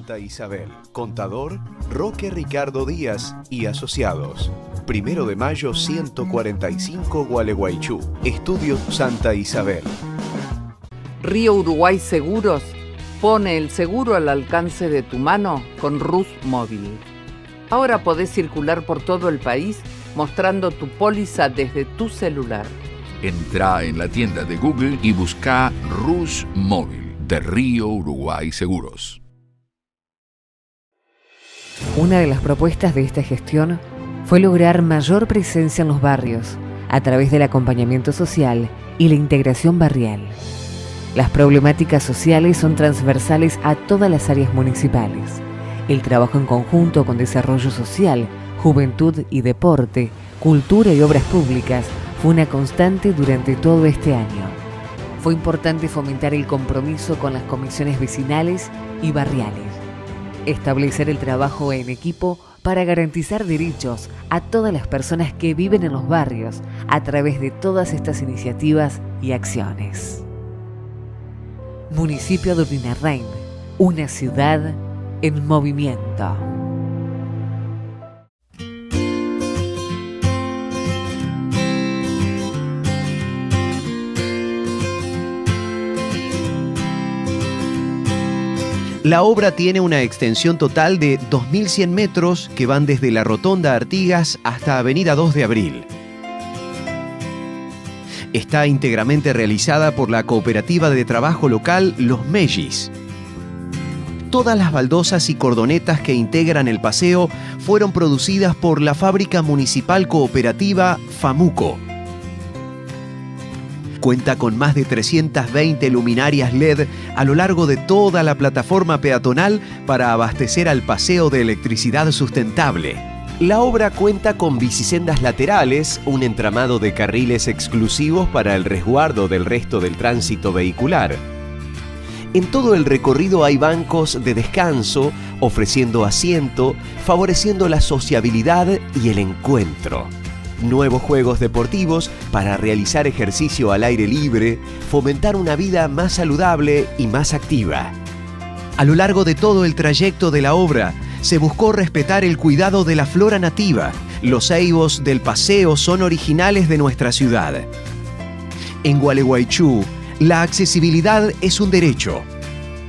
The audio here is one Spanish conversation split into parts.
Santa Isabel. Contador, Roque Ricardo Díaz y Asociados. 1 de mayo 145, Gualeguaychú. Estudios Santa Isabel. Río Uruguay Seguros pone el seguro al alcance de tu mano con Rus Móvil. Ahora podés circular por todo el país mostrando tu póliza desde tu celular. Entrá en la tienda de Google y busca Rus Móvil de Río Uruguay Seguros. Una de las propuestas de esta gestión fue lograr mayor presencia en los barrios a través del acompañamiento social y la integración barrial. Las problemáticas sociales son transversales a todas las áreas municipales. El trabajo en conjunto con desarrollo social, juventud y deporte, cultura y obras públicas fue una constante durante todo este año. Fue importante fomentar el compromiso con las comisiones vecinales y barriales. Establecer el trabajo en equipo para garantizar derechos a todas las personas que viven en los barrios a través de todas estas iniciativas y acciones. Municipio de Urdinarrain, una ciudad en movimiento. La obra tiene una extensión total de 2.100 metros que van desde la Rotonda Artigas hasta Avenida 2 de Abril. Está íntegramente realizada por la cooperativa de trabajo local Los Mellis. Todas las baldosas y cordonetas que integran el paseo fueron producidas por la fábrica municipal cooperativa FAMUCO. Cuenta con más de 320 luminarias LED a lo largo de toda la plataforma peatonal para abastecer al paseo de electricidad sustentable. La obra cuenta con bicisendas laterales, un entramado de carriles exclusivos para el resguardo del resto del tránsito vehicular. En todo el recorrido hay bancos de descanso, ofreciendo asiento, favoreciendo la sociabilidad y el encuentro. Nuevos juegos deportivos para realizar ejercicio al aire libre, fomentar una vida más saludable y más activa. A lo largo de todo el trayecto de la obra, se buscó respetar el cuidado de la flora nativa. Los ceibos del paseo son originales de nuestra ciudad. En Gualeguaychú, la accesibilidad es un derecho.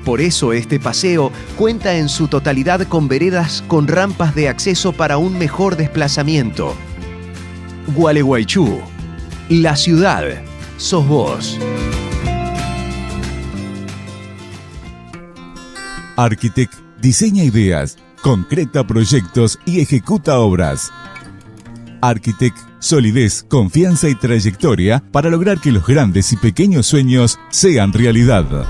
Por eso este paseo cuenta en su totalidad con veredas con rampas de acceso para un mejor desplazamiento. Gualeguaychú, la ciudad, sos vos. Architect diseña ideas, concreta proyectos y ejecuta obras. Architect, solidez, confianza y trayectoria para lograr que los grandes y pequeños sueños sean realidad.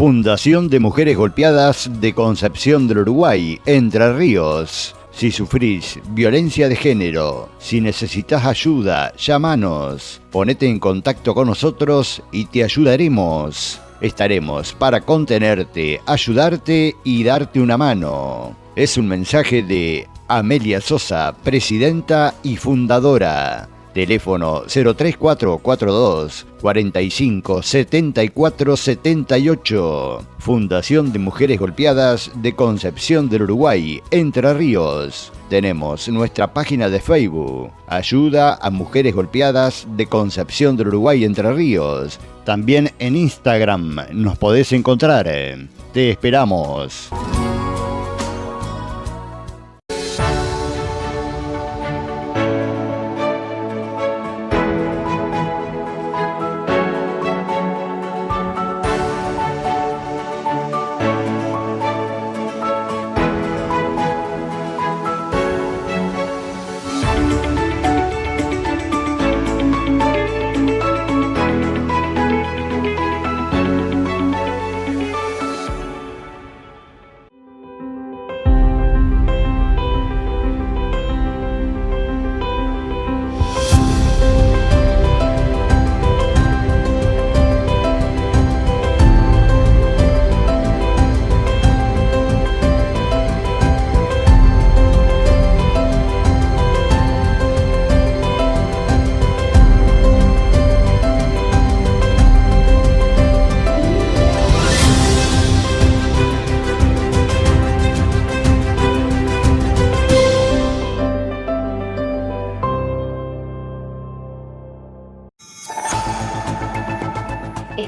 Fundación de Mujeres Golpeadas de Concepción del Uruguay, Entre Ríos. Si sufrís violencia de género, si necesitas ayuda, llámanos. Ponete en contacto con nosotros y te ayudaremos. Estaremos para contenerte, ayudarte y darte una mano. Es un mensaje de Amelia Sosa, presidenta y fundadora. Teléfono 03442 45 74 78. Fundación de Mujeres Golpeadas de Concepción del Uruguay, Entre Ríos. Tenemos nuestra página de Facebook, Ayuda a Mujeres Golpeadas de Concepción del Uruguay, Entre Ríos. También en Instagram nos podés encontrar. Te esperamos.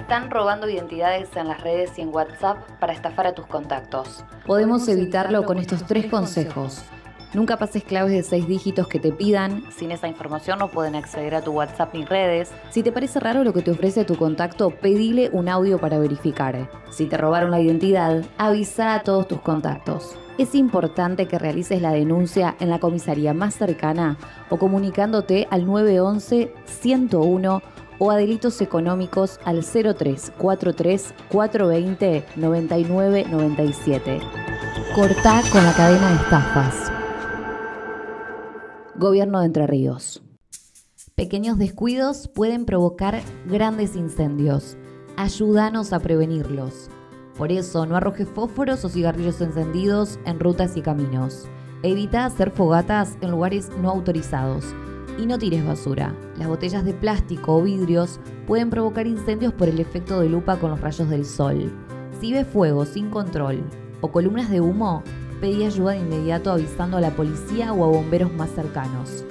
están robando identidades en las redes y en WhatsApp para estafar a tus contactos. Podemos evitarlo con estos 3 consejos. Nunca pases claves de 6 dígitos que te pidan. Sin esa información no pueden acceder a tu WhatsApp ni redes. Si te parece raro lo que te ofrece tu contacto, pedile un audio para verificar. Si te robaron la identidad, avisa a todos tus contactos. Es importante que realices la denuncia en la comisaría más cercana o comunicándote al 911-101 o a delitos económicos al 0343 420 9997. Cortá con la cadena de estafas. Gobierno de Entre Ríos. Pequeños descuidos pueden provocar grandes incendios. Ayúdanos a prevenirlos. Por eso, no arrojes fósforos o cigarrillos encendidos en rutas y caminos. Evita hacer fogatas en lugares no autorizados. Y no tires basura. Las botellas de plástico o vidrios pueden provocar incendios por el efecto de lupa con los rayos del sol. Si ves fuego sin control o columnas de humo, pedí ayuda de inmediato avisando a la policía o a bomberos más cercanos.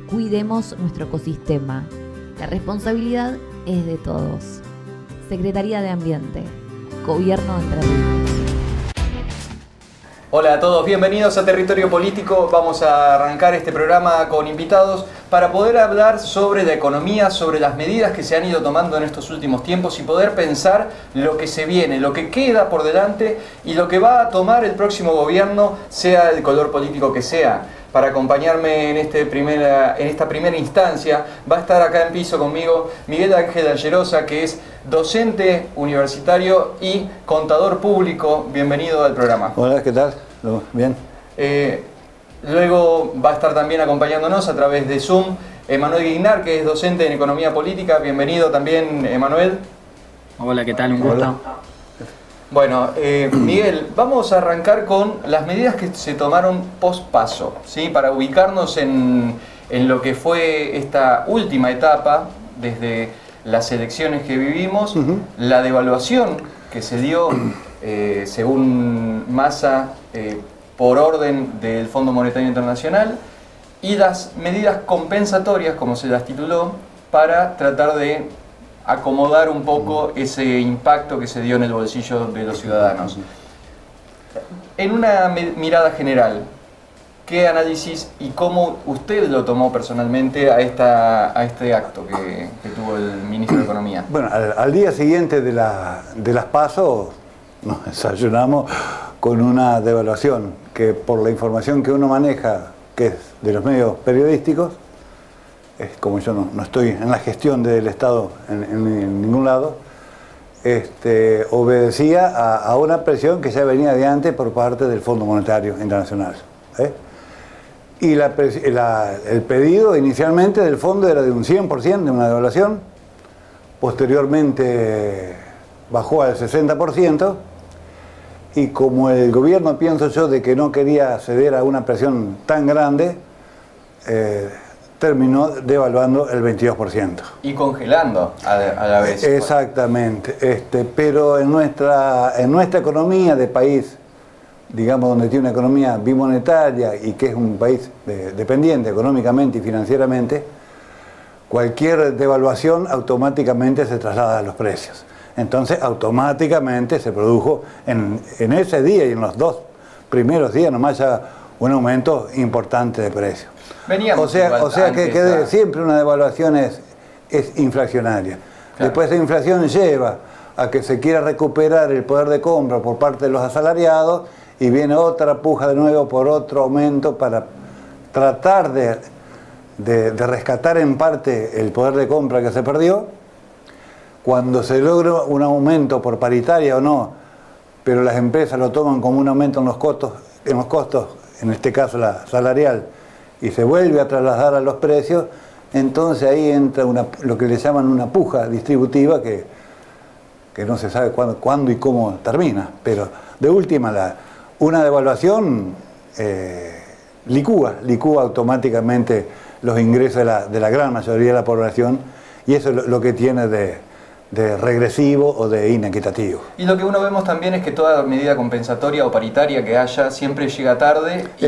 Cuidemos nuestro ecosistema. La responsabilidad es de todos. Secretaría de Ambiente. Gobierno de Entre Ríos. Hola a todos, bienvenidos a Territorio Político. Vamos a arrancar este programa con invitados para poder hablar sobre la economía, sobre las medidas que se han ido tomando en estos últimos tiempos y poder pensar lo que se viene, lo que queda por delante y lo que va a tomar el próximo gobierno, sea el color político que sea. Para acompañarme en esta primera instancia va a estar acá en piso conmigo Miguel Ángel Allerosa, que es docente universitario y contador público. Bienvenido al programa. Hola, ¿qué tal? Bien. Luego va a estar también acompañándonos a través de Zoom Emanuel Guignar, que es docente en Economía Política. Bienvenido también, Emanuel. Hola, ¿qué tal? Un gusto. Hola. Bueno, Miguel, vamos a arrancar con las medidas que se tomaron post-paso, ¿sí? Para ubicarnos en lo que fue esta última etapa, desde las elecciones que vivimos, la devaluación que se dio, según Massa, por orden del Fondo Monetario Internacional, y las medidas compensatorias, como se las tituló, para tratar de acomodar un poco ese impacto que se dio en el bolsillo de los ciudadanos. En una mirada general, ¿qué análisis y cómo usted lo tomó personalmente a este acto que tuvo el ministro de Economía? Bueno, al día siguiente de las PASO nos desayunamos con una devaluación que, por la información que uno maneja, que es de los medios periodísticos, como yo no estoy en la gestión del Estado en ningún lado, obedecía a una presión que ya venía de antes por parte del Fondo Monetario Internacional. Y el pedido inicialmente del fondo era de un 100% de una devaluación, posteriormente bajó al 60%, y como el gobierno, pienso yo, de que no quería ceder a una presión tan grande, terminó devaluando el 22%. Y congelando a la vez. Exactamente. Pero en nuestra economía de país, digamos, donde tiene una economía bimonetaria y que es un país dependiente económicamente y financieramente, cualquier devaluación automáticamente se traslada a los precios. Entonces, automáticamente se produjo en ese día y en los 2 primeros días nomás ya un aumento importante de precios. O sea que siempre una devaluación es inflacionaria. Claro. Después la inflación lleva a que se quiera recuperar el poder de compra por parte de los asalariados y viene otra puja de nuevo por otro aumento para tratar de rescatar en parte el poder de compra que se perdió. Cuando se logra un aumento por paritaria o no, pero las empresas lo toman como un aumento en los costos, en este caso la salarial, y se vuelve a trasladar a los precios, entonces ahí entra lo que le llaman una puja distributiva que no se sabe cuándo y cómo termina. Pero de última, una devaluación licúa automáticamente los ingresos de la gran mayoría de la población, y eso es lo que tiene de regresivo o de inequitativo. Y lo que uno vemos también es que toda medida compensatoria o paritaria que haya siempre llega tarde y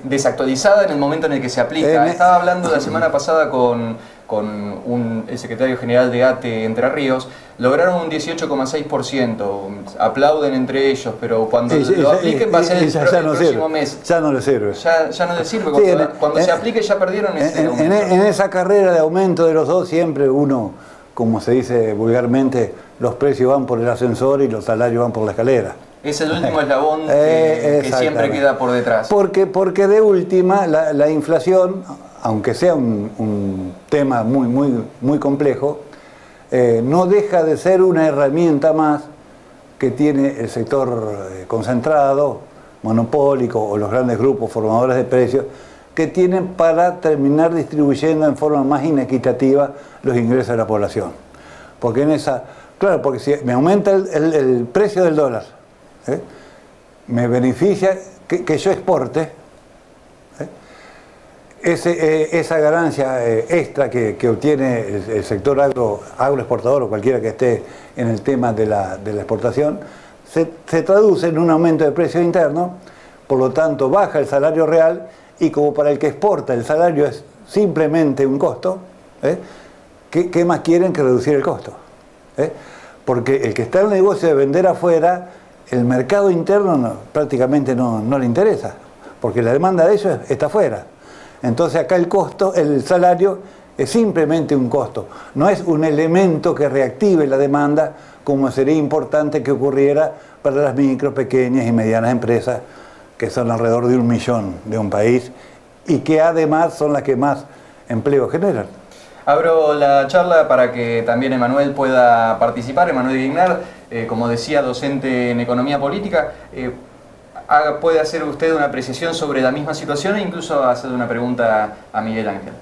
desactualizada en el momento en el que se aplica. Estaba hablando la semana pasada con con el secretario general de ATE Entre Ríos, lograron un 18,6%. Aplauden entre ellos, pero cuando lo apliquen va a ser el próximo mes. Ya no les sirve. Ya no les sirve. Cuando se aplique ya perdieron ese aumento. En esa carrera de aumento de los dos, siempre uno, como se dice vulgarmente, los precios van por el ascensor y los salarios van por la escalera. Es el último eslabón que siempre queda por detrás. Porque de última, la inflación, aunque sea un tema muy complejo, no deja de ser una herramienta más que tiene el sector concentrado, monopólico o los grandes grupos formadores de precios, que tienen para terminar distribuyendo en forma más inequitativa los ingresos de la población. Porque porque si me aumenta el precio del dólar, me beneficia que yo exporte, esa ganancia extra que obtiene el sector agroexportador o cualquiera que esté en el tema de la exportación, se traduce en un aumento de precio interno, por lo tanto baja el salario real, y como para el que exporta el salario es simplemente un costo, ¿qué más quieren que reducir el costo? Porque el que está en el negocio de vender afuera, el mercado interno prácticamente no le interesa, porque la demanda de ellos está afuera. Entonces acá el salario es simplemente un costo, no es un elemento que reactive la demanda, como sería importante que ocurriera para las micro, pequeñas y medianas empresas, que son alrededor de 1 millón de un país y que además son las que más empleo generan. Abro la charla para que también Emanuel pueda participar. Emanuel Guignard, como decía, docente en Economía Política, puede hacer usted una apreciación sobre la misma situación e incluso hacer una pregunta a Miguel Ángel.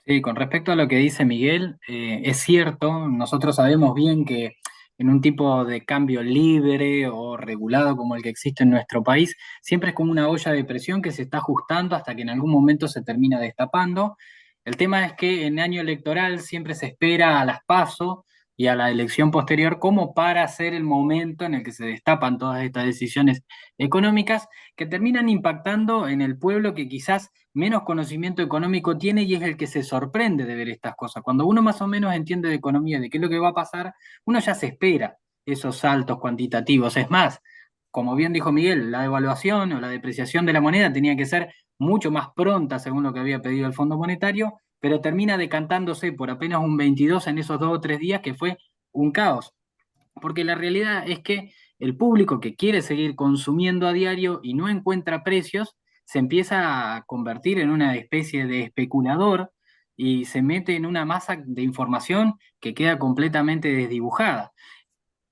Sí, con respecto a lo que dice Miguel, es cierto, nosotros sabemos bien que en un tipo de cambio libre o regulado como el que existe en nuestro país, siempre es como una olla de presión que se está ajustando hasta que en algún momento se termina destapando. El tema es que en año electoral siempre se espera a las PASO y a la elección posterior como para ser el momento en el que se destapan todas estas decisiones económicas que terminan impactando en el pueblo que quizás menos conocimiento económico tiene y es el que se sorprende de ver estas cosas. Cuando uno más o menos entiende de economía, de qué es lo que va a pasar, uno ya se espera esos saltos cuantitativos. Es más, como bien dijo Miguel, la devaluación o la depreciación de la moneda tenía que ser mucho más pronta según lo que había pedido el Fondo Monetario, pero termina decantándose por apenas un 22 en esos 2 o 3 días, que fue un caos. Porque la realidad es que el público que quiere seguir consumiendo a diario y no encuentra precios, se empieza a convertir en una especie de especulador y se mete en una masa de información que queda completamente desdibujada.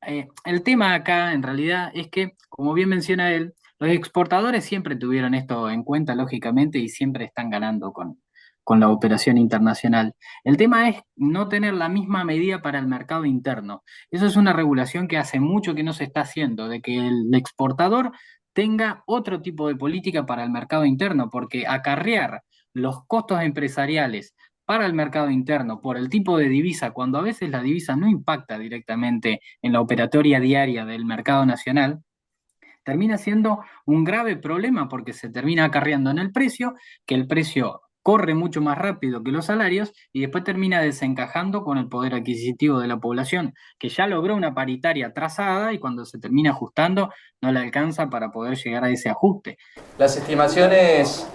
El tema acá, en realidad, es que, como bien menciona él, los exportadores siempre tuvieron esto en cuenta, lógicamente, y siempre están ganando con la operación internacional. El tema es no tener la misma medida para el mercado interno. Eso es una regulación que hace mucho que no se está haciendo, de que el exportador tenga otro tipo de política para el mercado interno, porque acarrear los costos empresariales para el mercado interno por el tipo de divisa, cuando a veces la divisa no impacta directamente en la operatoria diaria del mercado nacional, termina siendo un grave problema porque se termina acarreando en el precio, que el precio corre mucho más rápido que los salarios y después termina desencajando con el poder adquisitivo de la población, que ya logró una paritaria trazada y cuando se termina ajustando no le alcanza para poder llegar a ese ajuste. Las estimaciones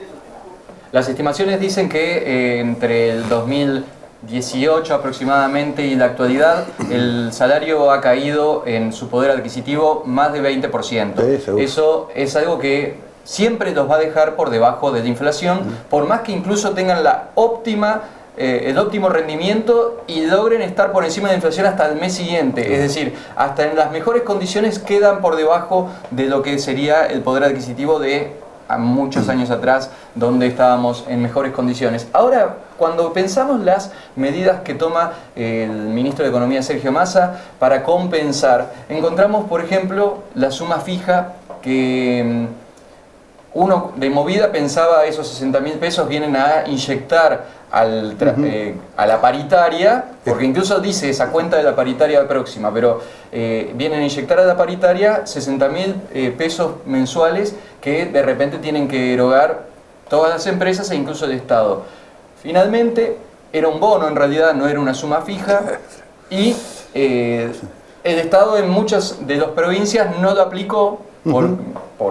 dicen que entre el 2018 aproximadamente y la actualidad el salario ha caído en su poder adquisitivo más de 20%. Sí, eso es algo que siempre los va a dejar por debajo de la inflación, por más que incluso tengan el óptimo rendimiento y logren estar por encima de la inflación hasta el mes siguiente. Es decir, hasta en las mejores condiciones quedan por debajo de lo que sería el poder adquisitivo de muchos años atrás, donde estábamos en mejores condiciones. Ahora, cuando pensamos las medidas que toma el ministro de Economía, Sergio Massa, para compensar, encontramos, por ejemplo, la suma fija que uno de movida pensaba esos 60.000 pesos vienen a inyectar a la paritaria, porque incluso dice esa cuenta de la paritaria próxima, pero vienen a inyectar a la paritaria 60.000 pesos mensuales que de repente tienen que erogar todas las empresas e incluso el Estado. Finalmente, era un bono en realidad, no era una suma fija, y el Estado en muchas de las provincias no lo aplicó por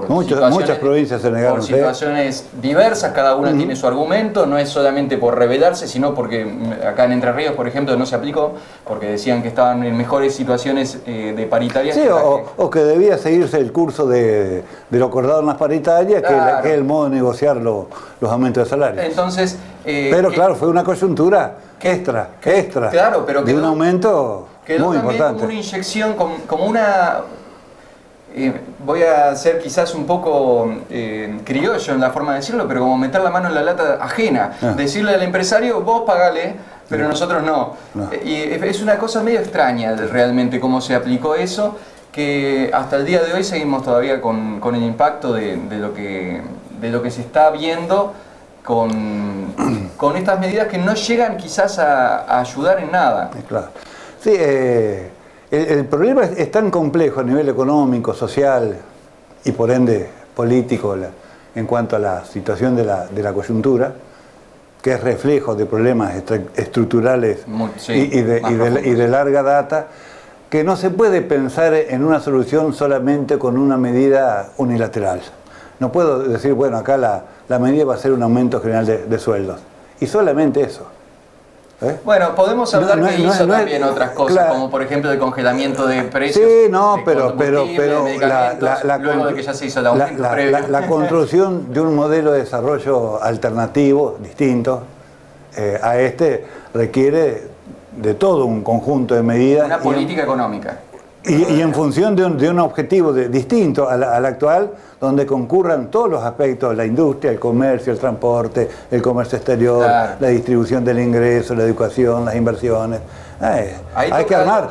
muchas provincias se negaron. Por situaciones diversas, cada una tiene su argumento, no es solamente por rebelarse, sino porque acá en Entre Ríos, por ejemplo, no se aplicó, porque decían que estaban en mejores situaciones de paritarias. Sí, o que debía seguirse el curso de lo acordado en las paritarias, claro, que es el modo de negociar los aumentos de salarios. Entonces, pero claro, fue una coyuntura extra, claro, pero de un aumento muy importante. Como una inyección, como una... voy a ser quizás un poco criollo en la forma de decirlo, pero como meter la mano en la lata ajena. Decirle al empresario, vos pagale, pero nosotros no. Y es una cosa medio extraña realmente cómo se aplicó eso, que hasta el día de hoy seguimos todavía con el impacto de lo que se está viendo con estas medidas que no llegan quizás a ayudar en nada. Claro. Sí, el problema es tan complejo a nivel económico, social y por ende político en cuanto a la situación de la coyuntura, que es reflejo de problemas estructurales y de larga data, que no se puede pensar en una solución solamente con una medida unilateral. No puedo decir, bueno, acá la medida va a ser un aumento general de sueldos. Y solamente eso. Bueno, podemos hablar que hizo también otras cosas, claro, como por ejemplo el congelamiento de precios. Sí, no, pero luego de que ya se hizo el aumento previo. La construcción de un modelo de desarrollo alternativo, distinto a este, requiere de todo un conjunto de medidas. Una política económica. Y en función de un objetivo distinto al actual, donde concurran todos los aspectos, la industria, el comercio, el transporte, el comercio exterior, claro, la distribución del ingreso, la educación, las inversiones. Hay que armar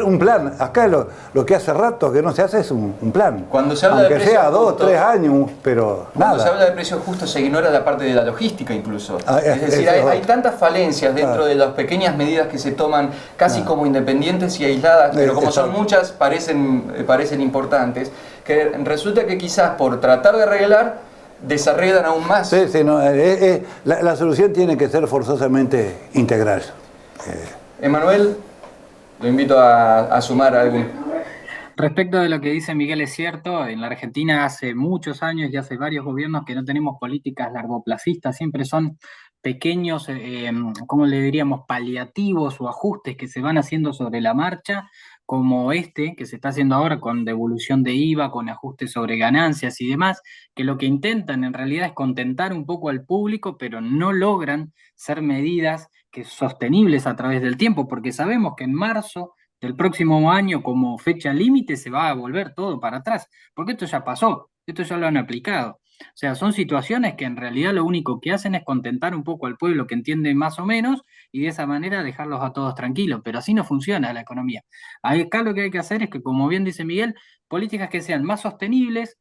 un plan. Acá lo que hace rato que no se hace es un plan. Cuando se habla aunque de sea 2 o 3 años, pero cuando nada. se habla de precios justos se ignora la parte de la logística incluso. Es decir, hay tantas falencias dentro de las pequeñas medidas que se toman casi como independientes y aisladas, pero como son muchas parecen importantes, que resulta que quizás por tratar de arreglar desarreglan aún más. Sí, no, la solución tiene que ser forzosamente integral. Emanuel, lo invito a sumar algo. Respecto de lo que dice Miguel, es cierto, en la Argentina hace muchos años y hace varios gobiernos que no tenemos políticas largoplacistas, siempre son pequeños, ¿cómo le diríamos?, paliativos o ajustes que se van haciendo sobre la marcha, como este que se está haciendo ahora con devolución de IVA, con ajustes sobre ganancias y demás, que lo que intentan en realidad es contentar un poco al público, pero no logran ser medidas sostenibles a través del tiempo, porque sabemos que en marzo del próximo año, como fecha límite, se va a volver todo para atrás, porque esto ya pasó, esto ya lo han aplicado. O sea, son situaciones que en realidad lo único que hacen es contentar un poco al pueblo que entiende más o menos y de esa manera dejarlos a todos tranquilos, pero así no funciona la economía. Acá lo que hay que hacer es que, como bien dice Miguel, políticas que sean más sostenibles,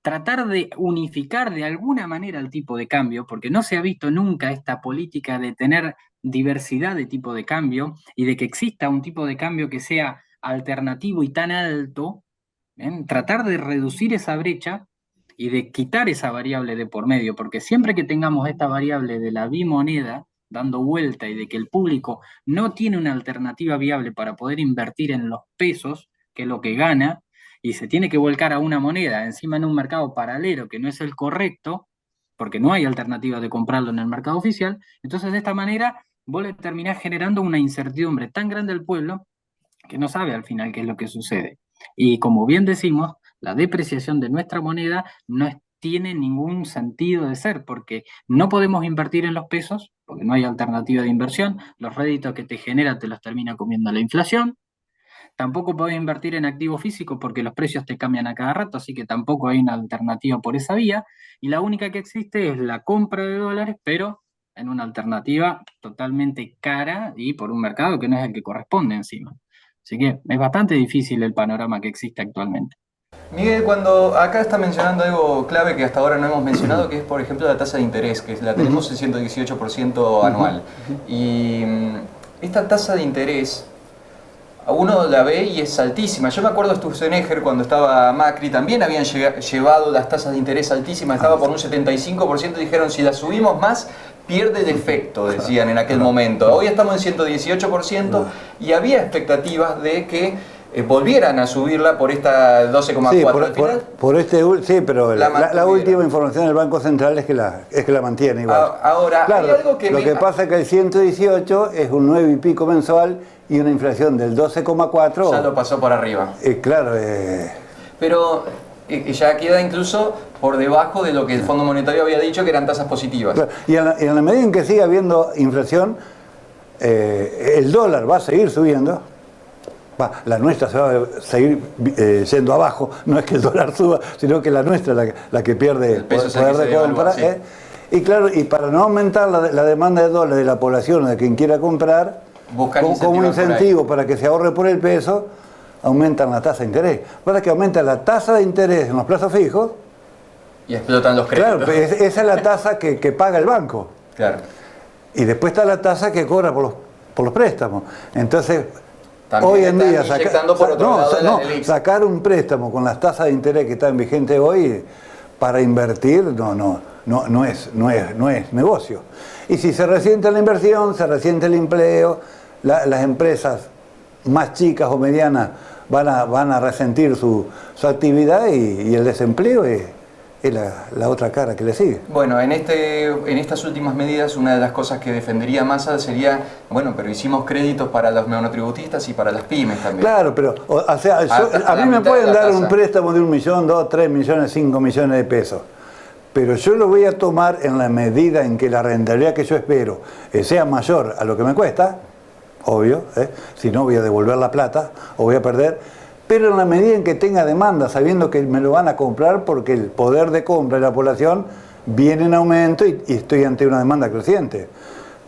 tratar de unificar de alguna manera el tipo de cambio, porque no se ha visto nunca esta política de tener diversidad de tipo de cambio y de que exista un tipo de cambio que sea alternativo y tan alto, tratar de reducir esa brecha y de quitar esa variable de por medio, porque siempre que tengamos esta variable de la bimoneda dando vuelta y de que el público no tiene una alternativa viable para poder invertir en los pesos, que es lo que gana, y se tiene que volcar a una moneda encima en un mercado paralelo que no es el correcto, porque no hay alternativa de comprarlo en el mercado oficial, entonces de esta manera vos le terminás generando una incertidumbre tan grande al pueblo que no sabe al final qué es lo que sucede. Y como bien decimos, la depreciación de nuestra moneda no tiene ningún sentido de ser, porque no podemos invertir en los pesos, porque no hay alternativa de inversión, los réditos que te genera te los termina comiendo la inflación, tampoco podés invertir en activos físicos porque los precios te cambian a cada rato, así que tampoco hay una alternativa por esa vía, y la única que existe es la compra de dólares, pero en una alternativa totalmente cara y por un mercado que no es el que corresponde encima. Así que es bastante difícil el panorama que existe actualmente. Miguel, cuando acá está mencionando algo clave que hasta ahora no hemos mencionado, que es por ejemplo la tasa de interés, que la tenemos en 118% anual. Y esta tasa de interés, uno la ve y es altísima. Yo me acuerdo de Sturzenegger cuando estaba Macri, también habían llevado las tasas de interés altísimas, estaba por un 75%, dijeron si las subimos más, pierde el efecto, decían en aquel momento. Hoy estamos en 118% y había expectativas de que volvieran a subirla por esta 12,4. Sí, pero la última información del Banco Central es que la mantiene igual. Ahora, claro, hay algo que lo que pasa es que el 118 es un 9 y pico mensual y una inflación del 12,4. Ya lo pasó por arriba. Claro. Pero ya queda incluso por debajo de lo que el Fondo Monetario había dicho que eran tasas positivas. Claro, y en la medida en que siga habiendo inflación, el dólar va a seguir subiendo. La nuestra se va a seguir yendo abajo, no es que el dólar suba, sino que la nuestra la que pierde el poder de compra. Sí. Y claro, y para no aumentar la demanda de dólares de la población, de quien quiera comprar, como incentivo para que se ahorre por el peso, aumentan la tasa de interés. Para que aumenta la tasa de interés en los plazos fijos. Y explotan los créditos. Claro, esa es la tasa que paga el banco. Claro. Y después está la tasa que cobra por los préstamos. Entonces, también hoy en día sacar un préstamo con las tasas de interés que están vigentes hoy para invertir no es negocio. Y si se resiente la inversión, se resiente el empleo, las empresas más chicas o medianas van a resentir su actividad y el desempleo es la otra cara que le sigue. Bueno, en estas últimas medidas una de las cosas que defendería Massa sería, pero hicimos créditos para los monotributistas y para las pymes también. Claro, pero a mí me pueden dar un préstamo de 1 millón, 2, 3 millones, 5 millones de pesos. Pero yo lo voy a tomar en la medida en que la rentabilidad que yo espero sea mayor a lo que me cuesta, obvio, si no voy a devolver la plata o voy a perder. Pero en la medida en que tenga demanda, sabiendo que me lo van a comprar porque el poder de compra de la población viene en aumento y estoy ante una demanda creciente.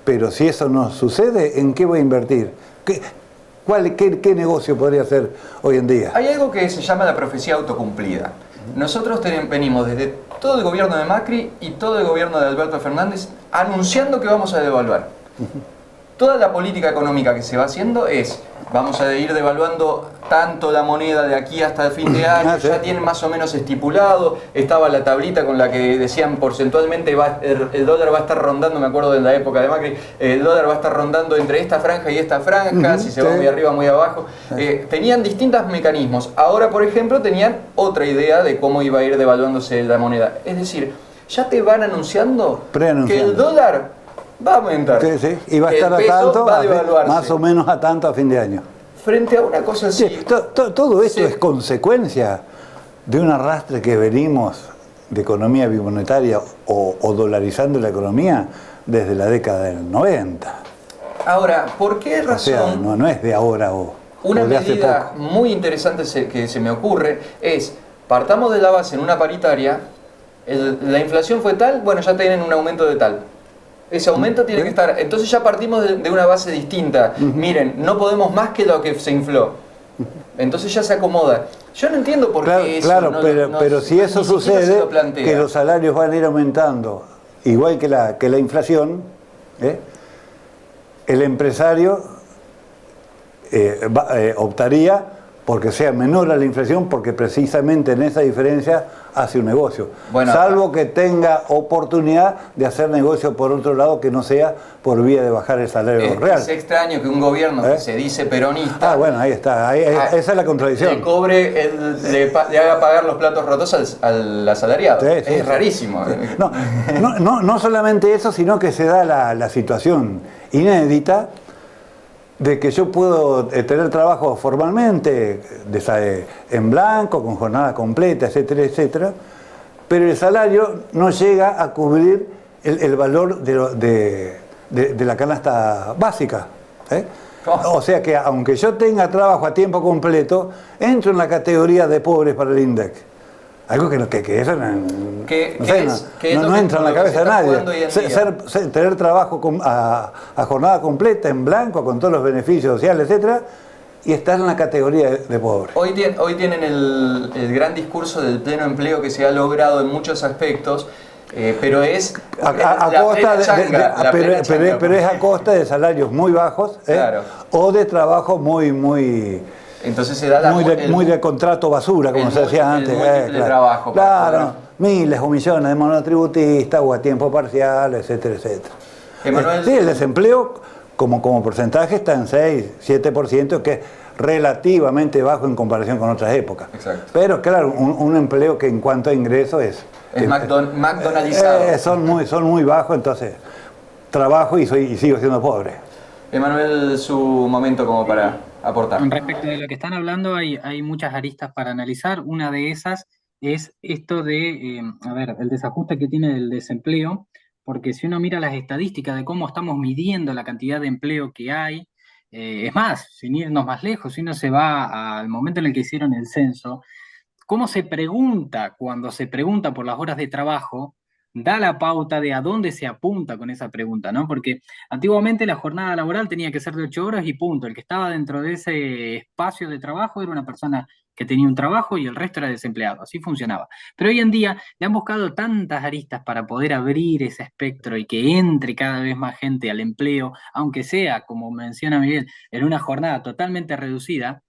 Pero si eso no sucede, ¿en qué voy a invertir? ¿Qué negocio podría hacer hoy en día? Hay algo que se llama la profecía autocumplida. Nosotros venimos desde todo el gobierno de Macri y todo el gobierno de Alberto Fernández anunciando que vamos a devaluar. Toda la política económica que se va haciendo es, vamos a ir devaluando tanto la moneda de aquí hasta el fin de año, ya tienen más o menos estipulado, estaba la tablita con la que decían porcentualmente el dólar va a estar rondando, me acuerdo de la época de Macri, el dólar va a estar rondando entre esta franja y esta franja, si se va muy arriba, muy abajo. Tenían distintos mecanismos. Ahora, por ejemplo, tenían otra idea de cómo iba a ir devaluándose la moneda. Es decir, ya te van anunciando que el dólar va a aumentar. Sí, y va a estar a tanto, más o menos a tanto a fin de año. Frente a una cosa así. Sí, todo esto es consecuencia de un arrastre que venimos de economía bimonetaria o dolarizando la economía desde la década del 90. Ahora, ¿por qué razón? O sea, no es de ahora o una de hace medida poco. muy interesante que se me ocurre es, partamos de la base en una paritaria, la inflación fue tal, bueno, ya tienen un aumento de tal. Ese aumento tiene que estar. Entonces ya partimos de una base distinta. Miren, no podemos más que lo que se infló. Entonces ya se acomoda. Yo no entiendo por qué eso. Claro, pero si eso sucede, que los salarios van a ir aumentando, igual que la inflación, el empresario optaría porque sea menor a la inflación, porque precisamente en esa diferencia hace un negocio. Bueno, salvo que tenga oportunidad de hacer negocio por otro lado que no sea por vía de bajar el salario real. Es extraño que un gobierno que se dice peronista... bueno, ahí está, esa es la contradicción. Le haga pagar los platos rotos al asalariado. Es rarísimo. No solamente eso, sino que se da la situación inédita de que yo puedo tener trabajo formalmente, en blanco, con jornada completa, etcétera, etcétera, pero el salario no llega a cubrir el valor de la canasta básica. O sea que aunque yo tenga trabajo a tiempo completo, entro en la categoría de pobres para el INDEC. Algo que eso no entra en la cabeza de nadie. Tener trabajo a jornada completa, en blanco, con todos los beneficios sociales, etcétera, y estar en la categoría de pobre. Hoy tienen el gran discurso del pleno empleo que se ha logrado en muchos aspectos, pero es pero es a costa de salarios muy bajos, claro, o de trabajo muy entonces se da muy de contrato basura, como se decía antes. Claro, trabajo. Claro, miles o millones de monotributistas o a tiempo parcial, etcétera, etcétera. Emanuel. Sí, el desempleo como porcentaje está en 6-7%, que es relativamente bajo en comparación con otras épocas. Exacto. Pero claro, un empleo que en cuanto a ingresos es McDonaldizado. son muy bajos, entonces trabajo y sigo siendo pobre. Emanuel, su momento como para aportar. Respecto de lo que están hablando, hay muchas aristas para analizar. Una de esas es esto de, el desajuste que tiene el desempleo, porque si uno mira las estadísticas de cómo estamos midiendo la cantidad de empleo que hay, es más, sin irnos más lejos, si uno se va al momento en el que hicieron el censo, cómo se pregunta cuando se pregunta por las horas de trabajo, da la pauta de a dónde se apunta con esa pregunta, ¿no? Porque antiguamente la jornada laboral tenía que ser de 8 horas y punto. El que estaba dentro de ese espacio de trabajo era una persona que tenía un trabajo y el resto era desempleado. Así funcionaba. Pero hoy en día le han buscado tantas aristas para poder abrir ese espectro y que entre cada vez más gente al empleo, aunque sea, como menciona Miguel, en una jornada totalmente reducida,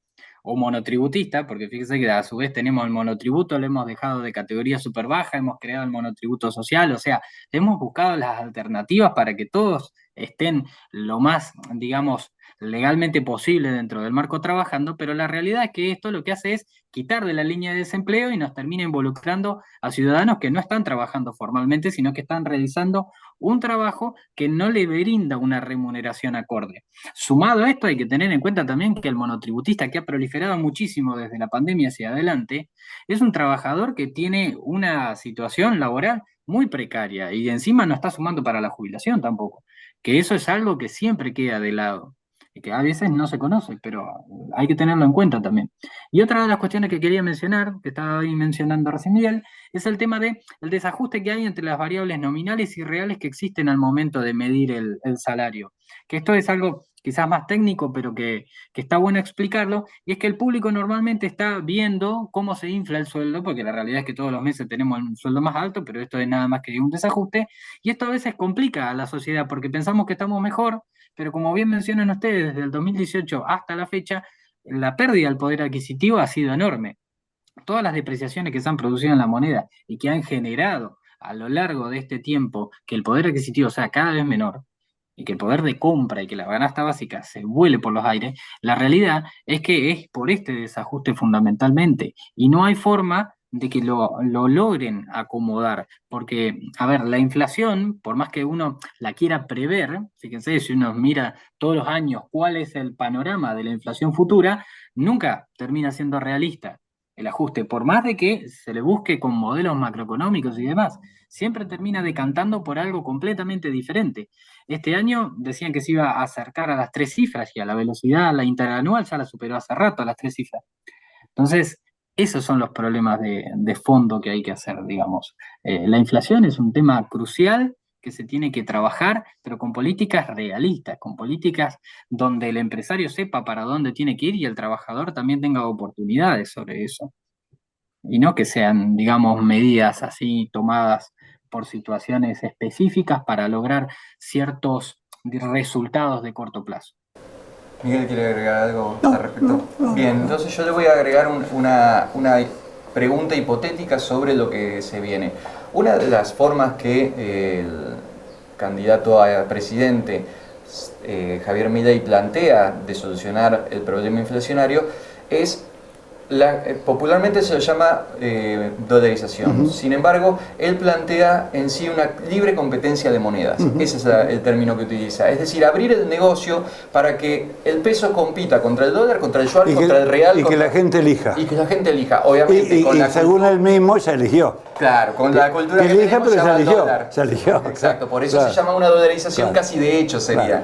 o monotributista, porque fíjese que a su vez tenemos el monotributo, lo hemos dejado de categoría súper baja, hemos creado el monotributo social, o sea, hemos buscado las alternativas para que todos estén lo más, digamos, legalmente posible dentro del marco trabajando, pero la realidad es que esto lo que hace es quitar de la línea de desempleo y nos termina involucrando a ciudadanos que no están trabajando formalmente, sino que están realizando un trabajo que no le brinda una remuneración acorde. Sumado a esto, hay que tener en cuenta también que el monotributista, que ha proliferado muchísimo desde la pandemia hacia adelante, es un trabajador que tiene una situación laboral muy precaria y encima no está sumando para la jubilación tampoco, que eso es algo que siempre queda de lado y que a veces no se conoce, pero hay que tenerlo en cuenta también. Y otra de las cuestiones que quería mencionar, que estaba ahí mencionando recién Miguel, es el tema del desajuste que hay entre las variables nominales y reales que existen al momento de medir el salario. Que esto es algo quizás más técnico, pero que está bueno explicarlo, y es que el público normalmente está viendo cómo se infla el sueldo, porque la realidad es que todos los meses tenemos un sueldo más alto, pero esto es nada más que un desajuste, y esto a veces complica a la sociedad, porque pensamos que estamos mejor, pero como bien mencionan ustedes, desde el 2018 hasta la fecha, la pérdida del poder adquisitivo ha sido enorme. Todas las depreciaciones que se han producido en la moneda y que han generado a lo largo de este tiempo que el poder adquisitivo sea cada vez menor y que el poder de compra y que la canasta básica se vuele por los aires, la realidad es que es por este desajuste fundamentalmente y no hay forma de que lo logren acomodar, porque, la inflación, por más que uno la quiera prever, fíjense, si uno mira todos los años cuál es el panorama de la inflación futura, nunca termina siendo realista el ajuste, por más de que se le busque con modelos macroeconómicos y demás, siempre termina decantando por algo completamente diferente. Este año decían que se iba a acercar a las 3 cifras y a la velocidad, la interanual ya la superó hace rato a las 3 cifras. Entonces, esos son los problemas de fondo que hay que hacer, digamos. La inflación es un tema crucial que se tiene que trabajar, pero con políticas realistas, con políticas donde el empresario sepa para dónde tiene que ir y el trabajador también tenga oportunidades sobre eso. Y no que sean, digamos, medidas así tomadas por situaciones específicas para lograr ciertos resultados de corto plazo. Miguel, ¿quiere agregar algo al respecto? Bien, entonces yo le voy a agregar una pregunta hipotética sobre lo que se viene. Una de las formas que el candidato a presidente, Javier Milei, plantea de solucionar el problema inflacionario es popularmente se lo llama dolarización. Sin embargo, él plantea en sí una libre competencia de monedas. Ese es el término que utiliza. Es decir, abrir el negocio para que el peso compita contra el dólar, contra el yuan, contra el real. Y que la gente elija. Y que la gente elija, obviamente. Y según él mismo se eligió. Claro, con la cultura que elija, tenemos, pero se eligió. Exacto, por eso se llama una dolarización, casi de hecho sería.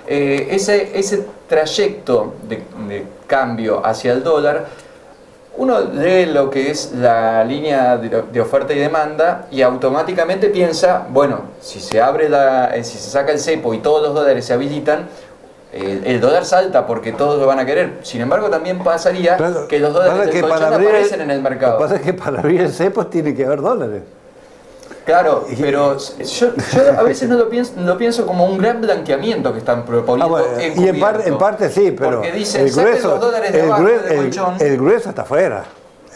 Ese trayecto de cambio hacia el dólar, uno lee lo que es la línea de oferta y demanda y automáticamente piensa, bueno, si se saca el cepo y todos los dólares se habilitan, el dólar salta porque todos lo van a querer. Sin embargo, también pasaría que los dólares del colchón aparecen en el mercado. Lo que pasa es que para abrir el cepo tiene que haber dólares. Claro, pero yo a veces no lo pienso como un gran blanqueamiento que están proponiendo. Y en parte sí, pero porque dicen, el grueso, los dólares de abajo del colchón. El grueso está afuera.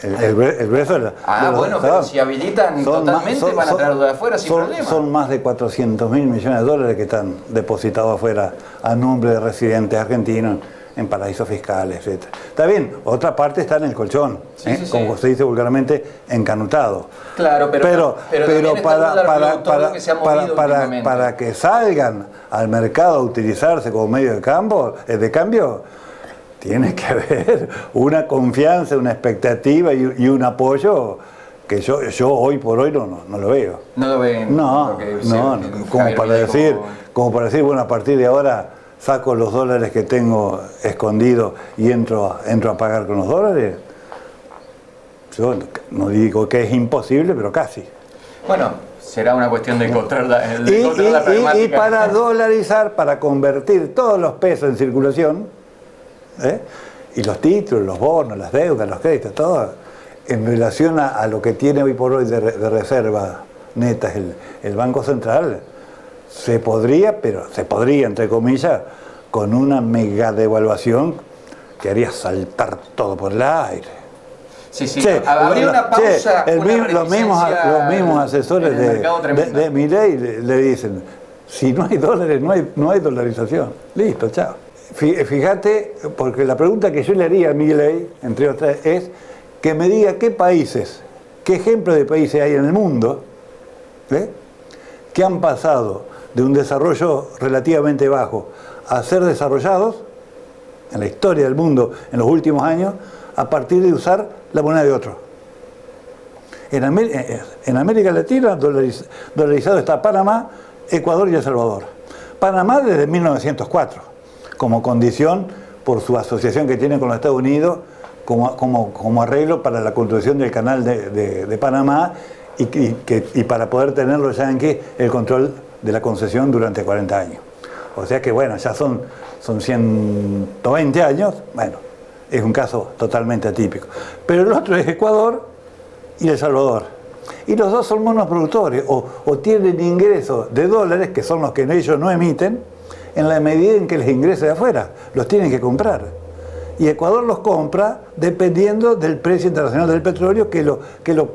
El grueso de bueno, pero si habilitan totalmente van a traer de afuera sin problema. Son más de 400.000 millones de dólares que están depositados afuera a nombre de residentes argentinos en paraísos fiscales, etc. Está bien, otra parte está en el colchón, como se dice vulgarmente, encanutado. Claro, pero para que salgan al mercado a utilizarse como medio de cambio, tiene que haber una confianza, una expectativa y un apoyo que yo hoy por hoy no lo veo. No lo ven. No, como para decir, bueno, a partir de ahora saco los dólares que tengo escondidos y entro a pagar con los dólares. Yo no digo que es imposible, pero casi. Bueno, será una cuestión de encontrar la pragmática. Y para dolarizar, para convertir todos los pesos en circulación, y los títulos, los bonos, las deudas, los créditos, todo, en relación a lo que tiene hoy por hoy de reserva netas el Banco Central, se podría, entre comillas, con una mega devaluación que haría saltar todo por el aire. Habría una pausa, los mismos asesores de Milei le dicen, si no hay dólares, no hay dolarización. Listo, chao. Fíjate, porque la pregunta que yo le haría a Milei, entre otras, es que me diga qué ejemplos de países hay en el mundo que han pasado de un desarrollo relativamente bajo a ser desarrollados en la historia del mundo en los últimos años a partir de usar la moneda de otro. En América Latina dolarizado está Panamá, Ecuador y El Salvador. Panamá desde 1904, como condición por su asociación que tiene con los Estados Unidos como arreglo para la construcción del canal de Panamá y para poder tener los yanquis el control de la concesión durante 40 años. O sea que bueno, ya son 120 años, bueno, es un caso totalmente atípico. Pero el otro es Ecuador y El Salvador. Y los dos son monoproductores o tienen ingresos de dólares, que son los que ellos no emiten, en la medida en que les ingrese de afuera, los tienen que comprar. Y Ecuador los compra dependiendo del precio internacional del petróleo, que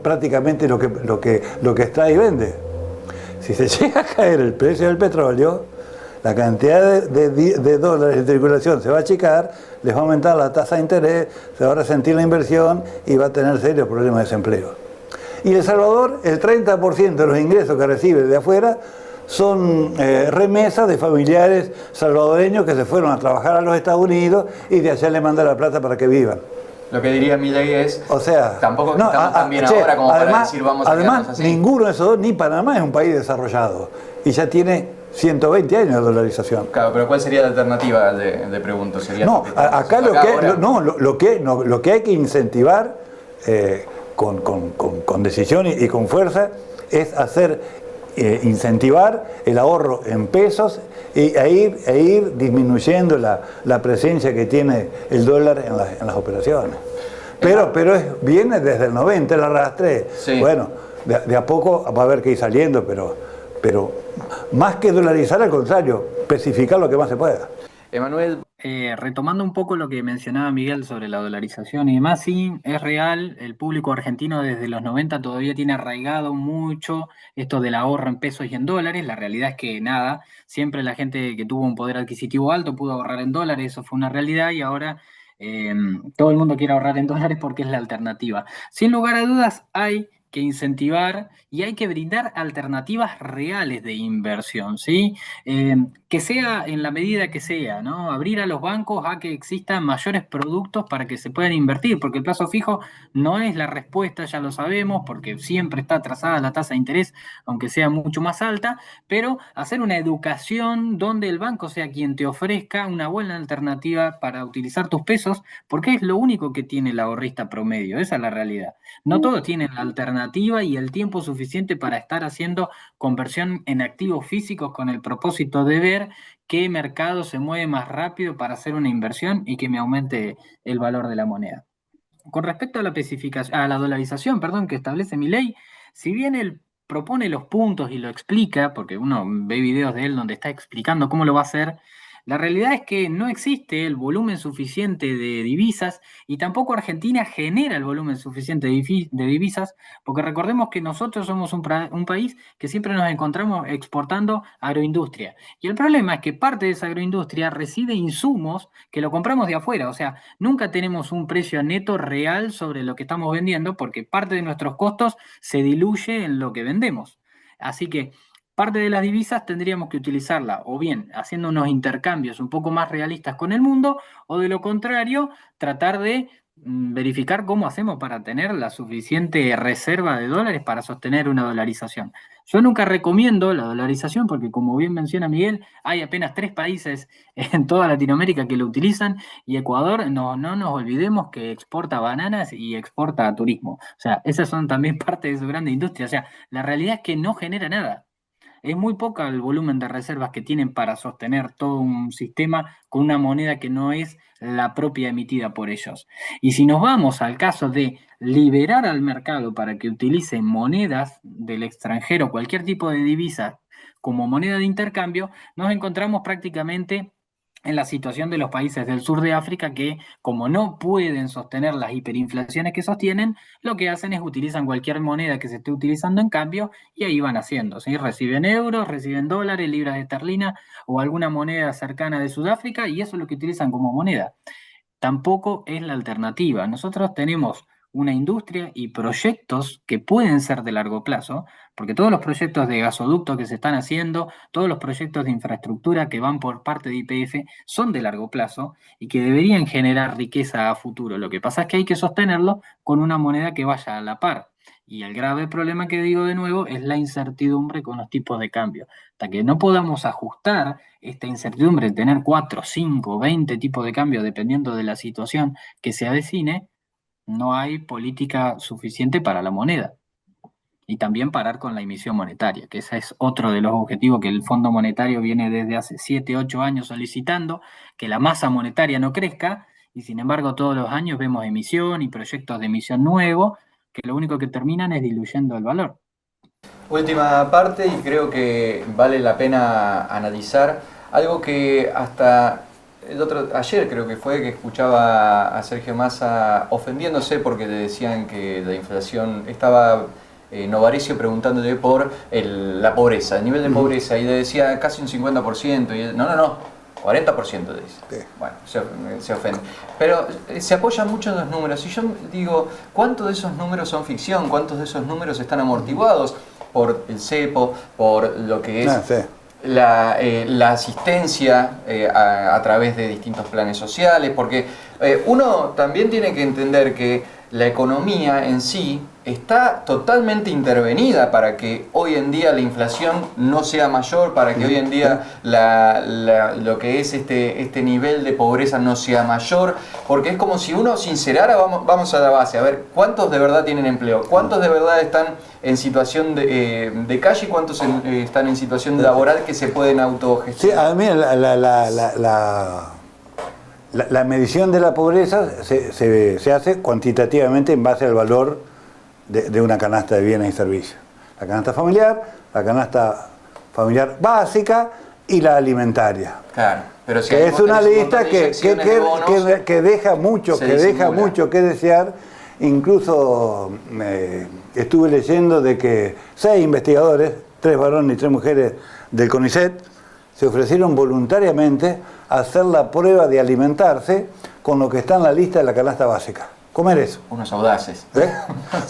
prácticamente lo que extrae y vende. Si se llega a caer el precio del petróleo, la cantidad de dólares en circulación se va a achicar, les va a aumentar la tasa de interés, se va a resentir la inversión y va a tener serios problemas de desempleo. Y El Salvador, el 30% de los ingresos que recibe de afuera son remesas de familiares salvadoreños que se fueron a trabajar a los Estados Unidos y de allá le mandan la plata para que vivan. Lo que diría Milei es, tampoco no, estamos tan bien ahora como para decir vamos a quedarnos así. Ninguno de esos dos, ni Panamá es un país desarrollado y ya tiene 120 años de dolarización. Claro, pero ¿cuál sería la alternativa de pregunto? Acá lo que hay que incentivar con decisión y con fuerza es incentivar el ahorro en pesos e ir disminuyendo la presencia que tiene el dólar en las operaciones. Pero viene desde el 90 el arrastre. Sí. Bueno, de a poco va a haber que ir saliendo, pero más que dolarizar, al contrario, especificar lo que más se pueda. Emanuel. Retomando un poco lo que mencionaba Miguel sobre la dolarización y demás, sí, es real, el público argentino desde los 90 todavía tiene arraigado mucho esto del ahorro en pesos y en dólares. La realidad es que nada, siempre la gente que tuvo un poder adquisitivo alto pudo ahorrar en dólares, eso fue una realidad y ahora todo el mundo quiere ahorrar en dólares porque es la alternativa. Sin lugar a dudas hay que incentivar y hay que brindar alternativas reales de inversión, ¿sí? Que sea en la medida que sea, ¿no? Abrir a los bancos a que existan mayores productos para que se puedan invertir, porque el plazo fijo no es la respuesta, ya lo sabemos, porque siempre está atrasada la tasa de interés, aunque sea mucho más alta, pero hacer una educación donde el banco sea quien te ofrezca una buena alternativa para utilizar tus pesos, porque es lo único que tiene el ahorrista promedio, esa es la realidad. No todos tienen la alternativa y el tiempo suficiente para estar haciendo conversión en activos físicos con el propósito de ver qué mercado se mueve más rápido para hacer una inversión y que me aumente el valor de la moneda. Con respecto a la dolarización, que establece Milei, si bien él propone los puntos y lo explica, porque uno ve videos de él donde está explicando cómo lo va a hacer, La realidad es que no existe el volumen suficiente de divisas y tampoco Argentina genera el volumen suficiente de divisas, porque recordemos que nosotros somos un país que siempre nos encontramos exportando agroindustria. Y el problema es que parte de esa agroindustria recibe insumos que lo compramos de afuera, o sea, nunca tenemos un precio neto real sobre lo que estamos vendiendo porque parte de nuestros costos se diluye en lo que vendemos. Así que parte de las divisas tendríamos que utilizarla o bien haciendo unos intercambios un poco más realistas con el mundo, o de lo contrario, tratar de verificar cómo hacemos para tener la suficiente reserva de dólares para sostener una dolarización. Yo nunca recomiendo la dolarización porque, como bien menciona Miguel, hay apenas 3 países en toda Latinoamérica que lo utilizan, y Ecuador, no nos olvidemos que exporta bananas y exporta turismo. O sea, esas son también parte de su grande industria. O sea, la realidad es que no genera nada. Es muy poca el volumen de reservas que tienen para sostener todo un sistema con una moneda que no es la propia emitida por ellos. Y si nos vamos al caso de liberar al mercado para que utilice monedas del extranjero, cualquier tipo de divisa como moneda de intercambio, nos encontramos prácticamente en la situación de los países del sur de África que, como no pueden sostener las hiperinflaciones que sostienen, lo que hacen es utilizan cualquier moneda que se esté utilizando en cambio y ahí van haciendo, ¿sí? Reciben euros, reciben dólares, libras esterlinas o alguna moneda cercana de Sudáfrica y eso es lo que utilizan como moneda. Tampoco es la alternativa. Nosotros tenemos una industria y proyectos que pueden ser de largo plazo, porque todos los proyectos de gasoducto que se están haciendo, todos los proyectos de infraestructura que van por parte de YPF son de largo plazo y que deberían generar riqueza a futuro. Lo que pasa es que hay que sostenerlo con una moneda que vaya a la par. Y el grave problema que digo de nuevo es la incertidumbre con los tipos de cambio. Hasta que no podamos ajustar esta incertidumbre, tener 4, 5, 20 tipos de cambio dependiendo de la situación que se avecine, no hay política suficiente para la moneda. Y también parar con la emisión monetaria, que ese es otro de los objetivos que el Fondo Monetario viene desde hace 7, 8 años solicitando, que la masa monetaria no crezca, y sin embargo todos los años vemos emisión y proyectos de emisión nuevos, que lo único que terminan es diluyendo el valor. Última parte, y creo que vale la pena analizar algo que hasta ayer creo que fue que escuchaba a Sergio Massa ofendiéndose porque le decían que la inflación estaba Novarecio preguntándole por la pobreza, el nivel de pobreza, y le decía casi un 50%, y él, no, 40% le dice. Sí. Bueno, se ofende. Pero se apoyan mucho en los números, y yo digo, ¿cuántos de esos números son ficción? ¿Cuántos de esos números están amortiguados por el cepo, por lo que es la asistencia a través de distintos planes sociales? Porque uno también tiene que entender que la economía en sí está totalmente intervenida para que hoy en día la inflación no sea mayor, para que hoy en día lo que es este nivel de pobreza no sea mayor, porque es como si uno sincerara, vamos a la base, a ver, ¿cuántos de verdad tienen empleo? ¿Cuántos de verdad están en situación de calle y cuántos están en situación laboral que se pueden autogestionar? Sí, a mí la medición de la pobreza se hace cuantitativamente en base al valor de una canasta de bienes y servicios. La canasta familiar básica y la alimentaria. Claro, pero si que es una lista que deja mucho que desear. Incluso estuve leyendo de que 6 investigadores, 3 varones y 3 mujeres del CONICET, se ofrecieron voluntariamente a hacer la prueba de alimentarse con lo que está en la lista de la canasta básica. Comer eso. Unos audaces.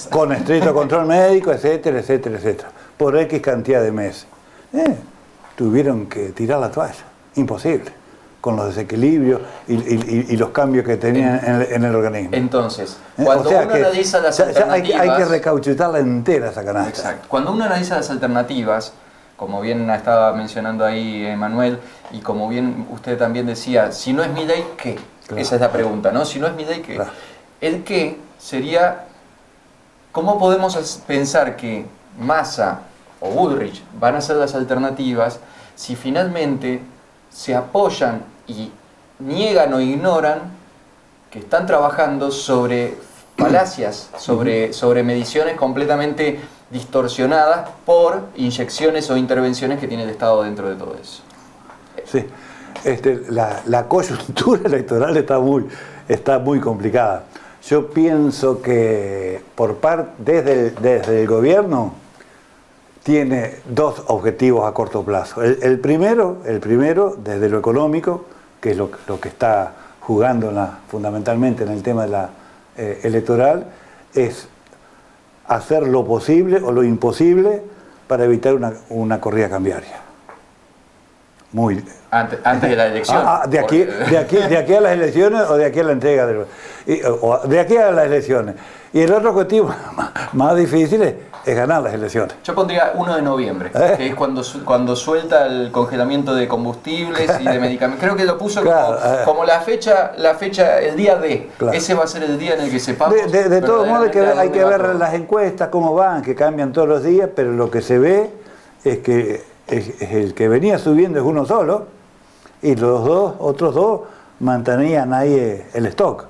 Con estricto control médico, etcétera, etcétera, etcétera. Por X cantidad de meses. Tuvieron que tirar la toalla. Imposible. Con los desequilibrios y los cambios que tenían en el organismo. Entonces, cuando uno analiza las alternativas... Hay que recauchutarla entera esa canasta. Exacto. Cuando uno analiza las alternativas, como bien estaba mencionando ahí Manuel, y como bien usted también decía, si no es Milei, ¿qué? Claro. Esa es la pregunta, ¿no? Si no es Milei, ¿qué? Claro. El qué sería, ¿cómo podemos pensar que Massa o Bullrich van a ser las alternativas si finalmente se apoyan y niegan o ignoran que están trabajando sobre falacias, sobre mediciones completamente distorsionadas por inyecciones o intervenciones que tiene el Estado dentro de todo eso? Sí. la coyuntura electoral está muy complicada. Yo pienso que desde el gobierno tiene dos objetivos a corto plazo. El primero, desde lo económico, que es lo que está jugando fundamentalmente en el tema de la electoral, es hacer lo posible o lo imposible para evitar una corrida cambiaria. Antes de la elección. De aquí a las elecciones o de aquí a la entrega de aquí a las elecciones. Y el otro objetivo más difícil es ganar las elecciones. Yo pondría 1 de noviembre, que es cuando suelta el congelamiento de combustibles y de medicamentos. Creo que lo puso como la fecha, el día D. Claro. Ese va a ser el día en el que sepamos. De todos modos hay que ver las encuestas, cómo van, que cambian todos los días, pero lo que se ve es que el que venía subiendo es uno solo y los otros dos mantenían ahí el stock.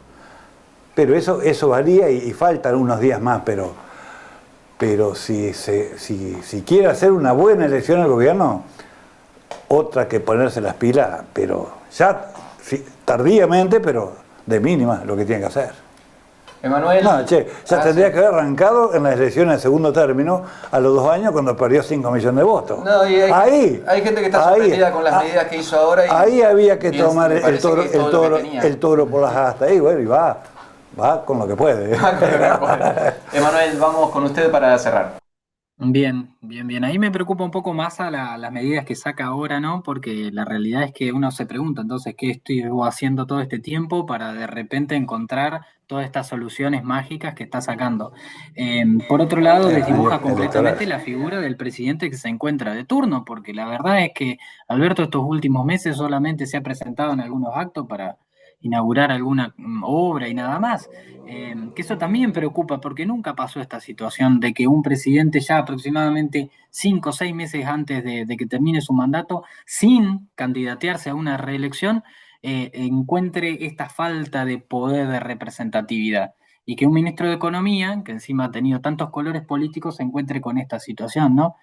Pero eso varía y faltan unos días más, pero si quiere hacer una buena elección el gobierno, otra que ponerse las pilas, pero ya tardíamente, pero de mínima lo que tiene que hacer. Emanuel. Tendría que haber arrancado en las elecciones de segundo término a los 2 años cuando perdió 5 millones de votos. No, y hay gente que está sorprendida con las medidas que hizo ahora. Ahí había que tomar el toro por las astas. Y bueno, y va con lo que puede. Emanuel, vamos con usted para cerrar. Bien. Ahí me preocupa un poco más a las medidas que saca ahora, ¿no? Porque la realidad es que uno se pregunta, entonces, ¿qué estoy haciendo todo este tiempo para de repente encontrar todas estas soluciones mágicas que está sacando? Por otro lado, desdibuja completamente la figura del presidente que se encuentra de turno, porque la verdad es que Alberto estos últimos meses solamente se ha presentado en algunos actos para inaugurar alguna obra y nada más, que eso también preocupa porque nunca pasó esta situación de que un presidente ya aproximadamente 5 o 6 meses antes de que termine su mandato, sin candidatearse a una reelección, encuentre esta falta de poder de representatividad y que un ministro de Economía, que encima ha tenido tantos colores políticos, se encuentre con esta situación, ¿no?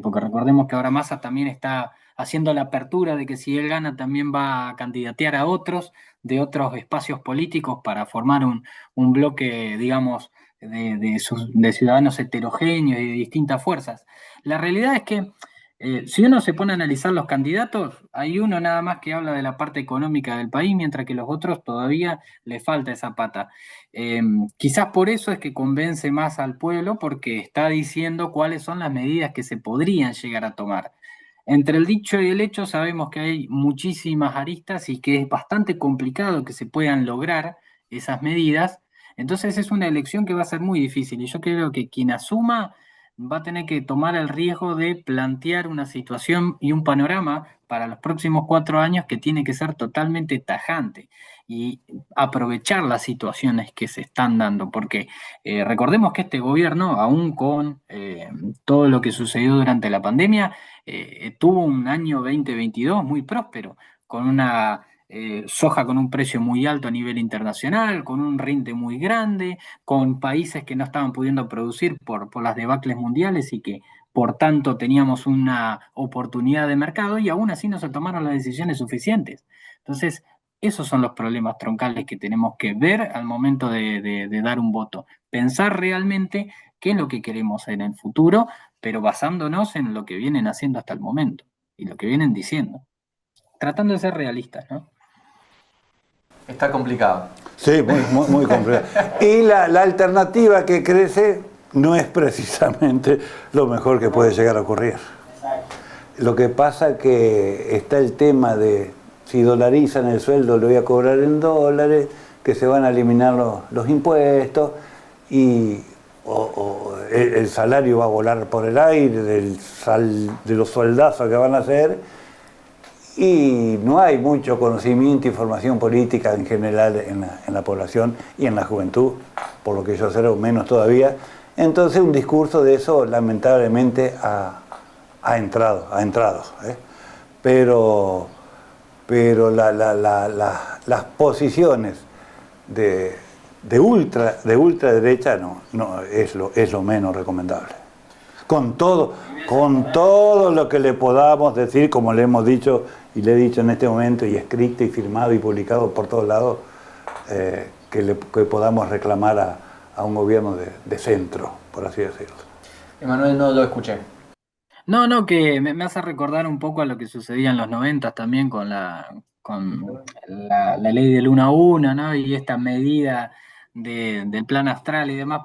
Porque recordemos que ahora Massa también está haciendo la apertura de que si él gana también va a candidatear a otros de otros espacios políticos para formar un bloque, digamos, de ciudadanos heterogéneos y de distintas fuerzas. La realidad es que si uno se pone a analizar los candidatos, hay uno nada más que habla de la parte económica del país, mientras que los otros todavía le falta esa pata. Quizás por eso es que convence más al pueblo, porque está diciendo cuáles son las medidas que se podrían llegar a tomar. Entre el dicho y el hecho sabemos que hay muchísimas aristas y que es bastante complicado que se puedan lograr esas medidas. Entonces es una elección que va a ser muy difícil y yo creo que quien asuma va a tener que tomar el riesgo de plantear una situación y un panorama para los próximos 4 años que tiene que ser totalmente tajante y aprovechar las situaciones que se están dando, porque recordemos que este gobierno, aún con todo lo que sucedió durante la pandemia, tuvo un año 2022 muy próspero, con una soja con un precio muy alto a nivel internacional, con un rinde muy grande, con países que no estaban pudiendo producir por las debacles mundiales y que por tanto teníamos una oportunidad de mercado y aún así no se tomaron las decisiones suficientes. Entonces, esos son los problemas troncales que tenemos que ver al momento de dar un voto. Pensar realmente qué es lo que queremos en el futuro, pero basándonos en lo que vienen haciendo hasta el momento y lo que vienen diciendo. Tratando de ser realistas, ¿no? Está complicado. Sí, muy complicado. Y la alternativa que crece no es precisamente lo mejor que puede llegar a ocurrir. Lo que pasa es que está el tema de si dolarizan el sueldo lo voy a cobrar en dólares, que se van a eliminar los impuestos y el salario va a volar por el aire de los sueldazos que van a hacer. Y no hay mucho conocimiento y formación política en general en la población y en la juventud, por lo que yo sé, menos todavía. Entonces un discurso de eso lamentablemente ha entrado. Pero las posiciones de ultraderecha no es lo menos recomendable. con todo lo que le podamos decir, como le hemos dicho y le he dicho en este momento, y escrito y firmado y publicado por todos lados, que podamos reclamar a un gobierno de centro, por así decirlo. Emanuel, no lo escuché. No, que me hace recordar un poco a lo que sucedía en los 90 también con la ley del 1 a 1, ¿no? Y esta medida del plan astral y demás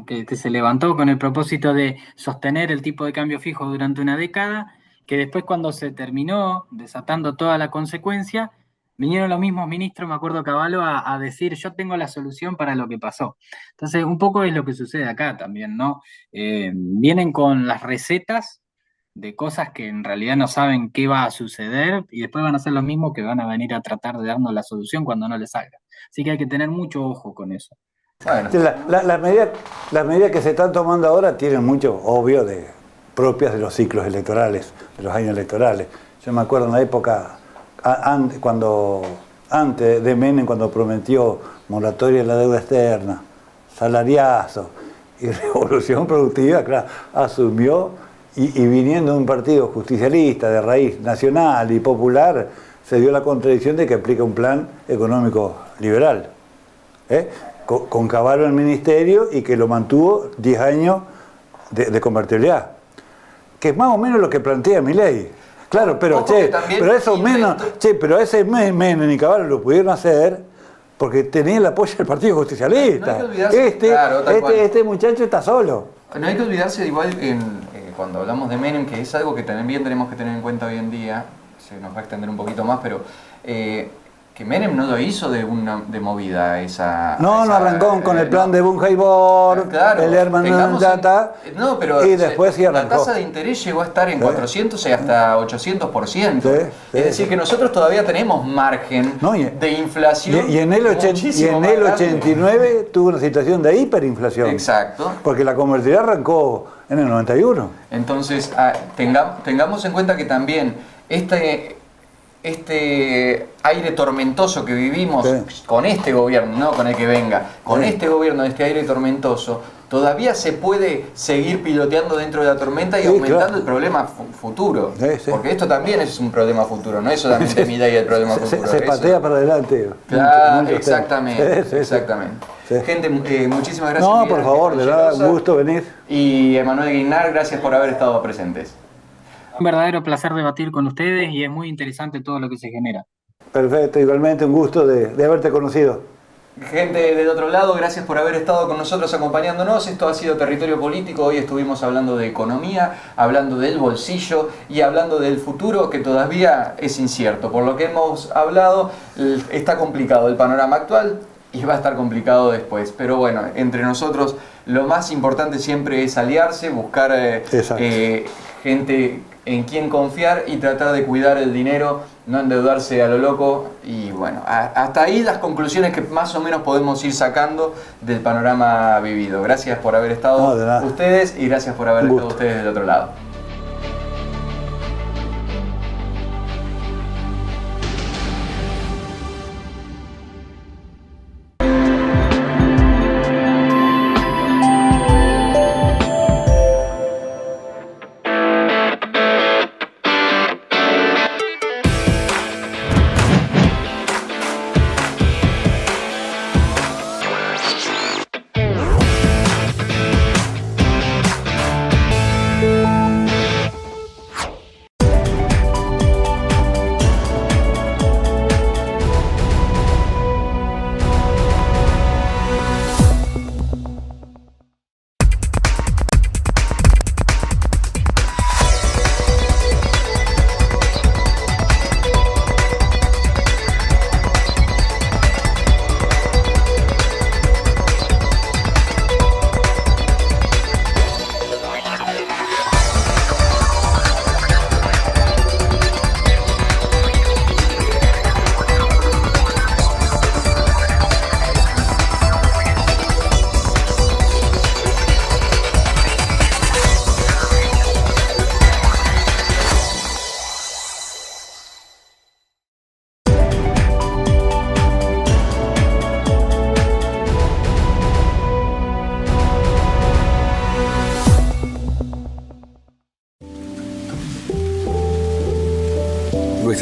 que se levantó con el propósito de sostener el tipo de cambio fijo durante una década, que después cuando se terminó desatando toda la consecuencia, vinieron los mismos ministros, me acuerdo Cavallo, a decir yo tengo la solución para lo que pasó. Entonces, un poco es lo que sucede acá también, ¿no? Vienen con las recetas de cosas que en realidad no saben qué va a suceder y después van a ser los mismos que van a venir a tratar de darnos la solución cuando no les salga. Así que hay que tener mucho ojo con eso. Bueno. Las medidas que se están tomando ahora tienen mucho, obvio, propias de los ciclos electorales, de los años electorales. Yo me acuerdo en la época, antes de Menem, cuando prometió moratoria de la deuda externa, salariazo y revolución productiva, claro, asumió. Y viniendo de un partido justicialista de raíz nacional y popular, se dio la contradicción de que aplica un plan económico liberal, con Cavallo en el ministerio y que lo mantuvo 10 años de convertibilidad, que es más o menos lo que plantea Milei. Claro, pero pero ese Menem y Cavallo lo pudieron hacer porque tenía el apoyo del partido justicialista. No hay que olvidarse, este muchacho está solo. No hay que olvidarse igual cuando hablamos de Menem, que es algo que también tenemos que tener en cuenta hoy en día, se nos va a extender un poquito más, pero que Menem no lo hizo de movida esa... No arrancó con el plan de Bungeibor, claro, el Herman Data, y después sí arrancó. La tasa de interés llegó a estar en 400 y hasta 800%. Es decir, que nosotros todavía tenemos margen de inflación. Y en el 89 tuvo una situación de hiperinflación. Exacto. Porque la convertibilidad arrancó en el 91. Entonces, tengamos en cuenta que también este aire tormentoso que vivimos con este gobierno, no con el que venga, con este gobierno, este aire tormentoso, todavía se puede seguir piloteando dentro de la tormenta y aumentando el problema futuro. Porque esto también es un problema futuro, no es solamente Milei el problema futuro. Se patea para adelante. Claro, exactamente. Gente, muchísimas gracias. No, por favor, de verdad, un gusto venir. Y Emanuel Guinar, gracias por haber estado presentes. Un verdadero placer debatir con ustedes y es muy interesante todo lo que se genera. Perfecto, igualmente un gusto de haberte conocido. Gente del otro lado, gracias por haber estado con nosotros acompañándonos. Esto ha sido Territorio Político. Hoy estuvimos hablando de economía, hablando del bolsillo y hablando del futuro que todavía es incierto. Por lo que hemos hablado, está complicado el panorama actual y va a estar complicado después. Pero bueno, entre nosotros lo más importante siempre es aliarse, buscar gente en quien confiar y tratar de cuidar el dinero, no endeudarse a lo loco. Y bueno, hasta ahí las conclusiones que más o menos podemos ir sacando del panorama vivido. Gracias por haber estado ustedes y gracias por haber estado ustedes del otro lado.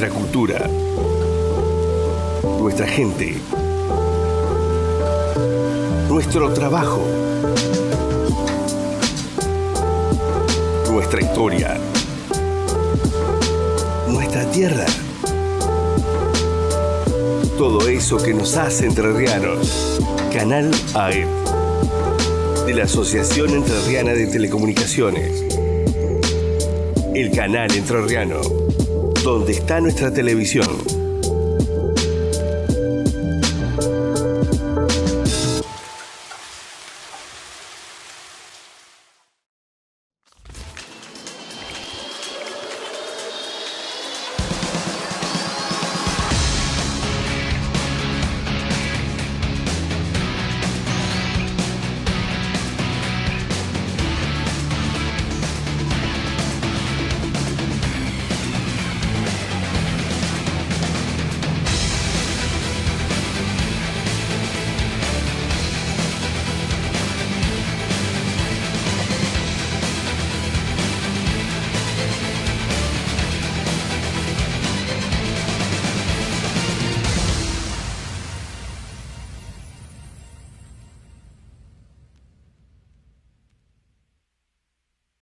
nuestra cultura, nuestra gente, nuestro trabajo, nuestra historia, nuestra tierra. Todo eso que nos hace entrerrianos. Canal AET, de la Asociación Entrerriana de Telecomunicaciones. El canal entrerriano, donde está nuestra televisión.